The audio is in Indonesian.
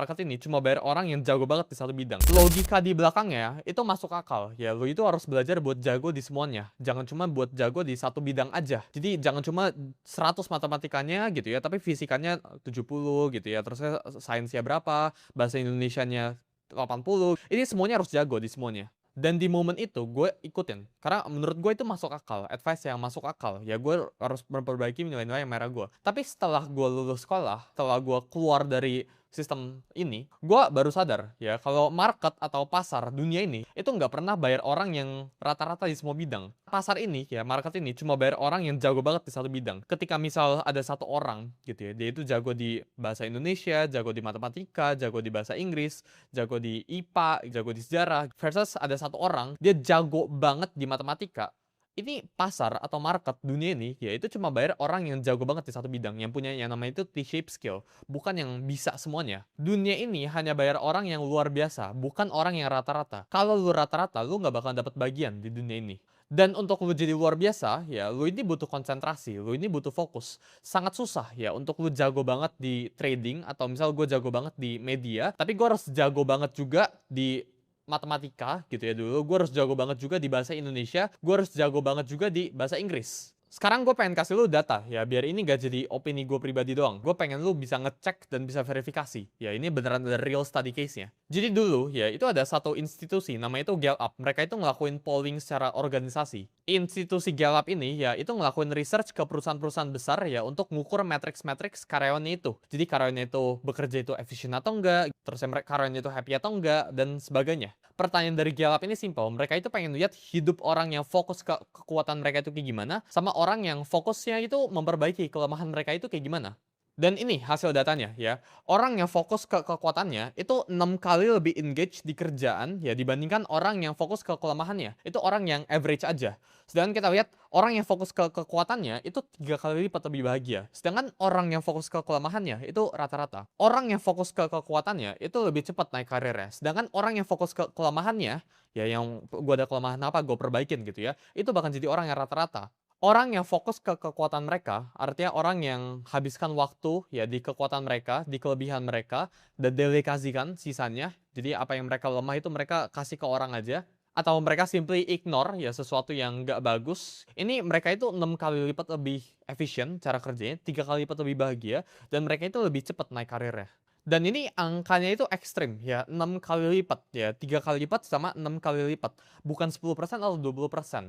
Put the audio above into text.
market ini cuma bayar orang yang jago banget di satu bidang. Logika di belakangnya itu masuk akal. Ya, lu itu harus belajar buat jago di semuanya. Jangan cuma buat jago di satu bidang aja. Jadi jangan cuma 100 matematikanya gitu ya, tapi fisikanya 70 gitu ya. Terusnya sainsnya berapa, bahasa Indonesianya 80. Ini semuanya harus jago di semuanya. Dan di momen itu gue ikutin. Karena menurut gue itu masuk akal. Advice yang masuk akal. Ya gue harus memperbaiki nilai-nilai yang merah gue. Tapi setelah gue lulus sekolah, setelah gue keluar dari sistem ini, gue baru sadar ya kalau market atau pasar dunia ini itu nggak pernah bayar orang yang rata-rata di semua bidang. Pasar ini ya, market ini cuma bayar orang yang jago banget di satu bidang. Ketika misal ada satu orang gitu ya, dia itu jago di bahasa Indonesia, jago di matematika, jago di bahasa Inggris, jago di IPA, jago di sejarah, versus ada satu orang dia jago banget di matematika. Ini pasar atau market dunia ini ya itu cuma bayar orang yang jago banget di satu bidang, yang punya yang namanya itu T-shape skill, bukan yang bisa semuanya. Dunia ini hanya bayar orang yang luar biasa, bukan orang yang rata-rata. Kalau lu rata-rata, lu nggak bakal dapat bagian di dunia ini. Dan untuk lu jadi luar biasa, ya lu ini butuh konsentrasi, lu ini butuh fokus. Sangat susah ya untuk lu jago banget di trading, atau misal gue jago banget di media, tapi gue harus jago banget juga di matematika gitu ya dulu. Gue harus jago banget juga di bahasa Indonesia, gue harus jago banget juga di bahasa Inggris. Sekarang gue pengen kasih lu data ya, biar ini gak jadi opini gue pribadi doang. Gue pengen lu bisa ngecek dan bisa verifikasi. Ya ini beneran ada real study case-nya. Jadi dulu ya itu ada satu institusi namanya itu Gallup. Mereka itu ngelakuin polling secara organisasi. Institusi Gallup ini ya itu ngelakuin research ke perusahaan-perusahaan besar ya untuk ngukur matriks-matriks karyawannya itu. Jadi karyawannya itu bekerja itu efisien atau enggak, terus karyawannya itu happy atau enggak, dan sebagainya. Pertanyaan dari Gallup ini simple. Mereka itu pengen lihat hidup orang yang fokus ke kekuatan mereka itu kayak gimana, sama orang yang fokusnya itu memperbaiki kelemahan mereka itu kayak gimana. Dan ini hasil datanya ya. Orang yang fokus ke kekuatannya itu 6 kali lebih engage di kerjaan ya dibandingkan orang yang fokus ke kelemahannya. Itu orang yang average aja. Sedangkan kita lihat orang yang fokus ke kekuatannya itu 3 kali lipat lebih bahagia. Sedangkan orang yang fokus ke kelemahannya itu rata-rata. Orang yang fokus ke kekuatannya itu lebih cepat naik karirnya. Sedangkan orang yang fokus ke kelemahannya, ya yang gue ada kelemahan apa gue perbaikin gitu ya, itu bahkan jadi orang yang rata-rata. Orang yang fokus ke kekuatan mereka, artinya orang yang habiskan waktu ya di kekuatan mereka, di kelebihan mereka, dan delegasikan sisanya. Jadi apa yang mereka lemah itu mereka kasih ke orang aja. Atau mereka simply ignore ya sesuatu yang nggak bagus. Ini mereka itu 6 kali lipat lebih efisien cara kerjanya, 3 kali lipat lebih bahagia, dan mereka itu lebih cepat naik karirnya. Dan ini angkanya itu ekstrim ya, 6 kali lipat ya, 3 kali lipat sama 6 kali lipat. Bukan 10% atau 20%.